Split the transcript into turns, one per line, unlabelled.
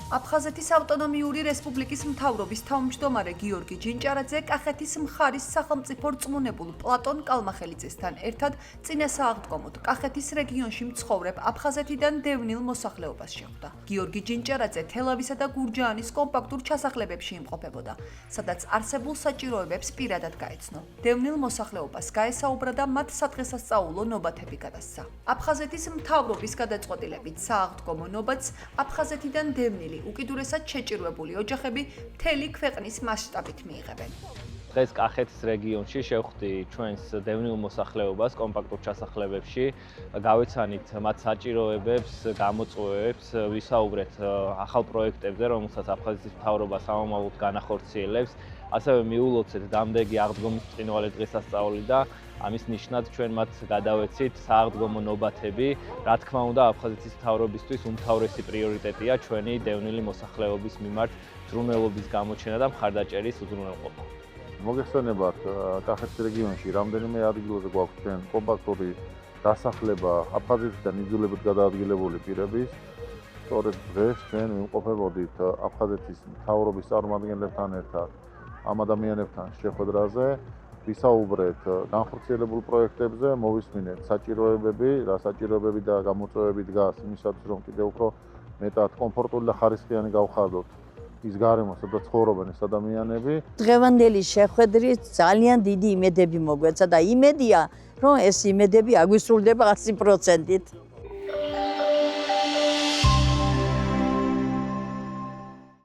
აფხაზეთის ავტონომიური რესპუბლიკის მთავრობის თავმჯდომარე გიორგი ჯინჭარაძე კახეთის მხარის სახელმწიფო რწმუნებულ პლატონ კალმახელიძესთან ერთად წინასააღდგომოდ კახეთის რეგიონში მცხოვრებ აფხაზეთიდან დევნილ მოსახლეობას შეხვდა. გიორგი ჯინჭარაძე თელავისა და გურჯაანის კომპაქტურ ჩასახლებებში იმყოფებოდა, სადაც არსებულ საჭიროებებს პირადად გაეცნო. დევნილ მოსახლეობას გაესაუბრა და მათ სადღესასწაულო ნობათები გადასცა. აფხაზეთის მთავრობის გადაწყვეტილებით სააღდგომო ნობათს აფხაზეთიდან დევნილი უკიდურესად შეჭირვებული ოჯახები მთელი ქვეყნის მასშტაბით მიიღებენ.
დღეს კახეთის რეგიონში შევხვდი ჩვენს დევნილ მოსახლეობას კომპაქტურ ჩასახლებებში, გავეცანით მათ საჭიროებებს, გამოწვევებს, ვისაუბრეთ ახალ პროექტებზე, რომელსაც აფხაზეთის მთავრობა სამომავლოდ განახორციელებს, ასევე მიულოცეთ დამდეგი აღდგომის ბრწყინვალე დღესასწაული და ამის ნიშნად ჩვენ მათ გადავეცით სააღდგომო ნობათები. რა თქმა უნდა, აფხაზეთის მთავრობისთვის უმთავრესი პრიორიტეტია ჩვენი დევნილი მოსახლეობის მიმართ ზრუნველობის გამოჩენა და მხარდაჭერის უზრუნველყოფა.
მოგეხსენებათ, კახეთის რეგიონში რამდენიმე ადგილზე გვაქვს ჩვენ კომპაქტური დასახლება აფხაზეთიდან იძულებით გადაადგილებული პირების. სწორედ დღეს ჩვენ ვიმყოფებოდით აფხაზეთის მთავრობის წარმომადგენლებთან ერთად ამ ადამიანებთან შეხვედრაზე. ვისაუბრეთ განხორციელებულ პროექტებზე, მოვისმინეთ საჭიროებები, რა საჭიროებები და გამოწვევები დგას იმისათვის, რომ კიდევ უფრო მეტად კომფორტული და ხარისხიანი გავხადოთ ის გარემო, სადაც ცხოვრობენ ეს ადამიანები.
დღევანდელი შეხვედრით ძალიან დიდი იმედები მოგვეცა და იმედია, რომ ეს იმედები აგვისრულდება 100%-ით.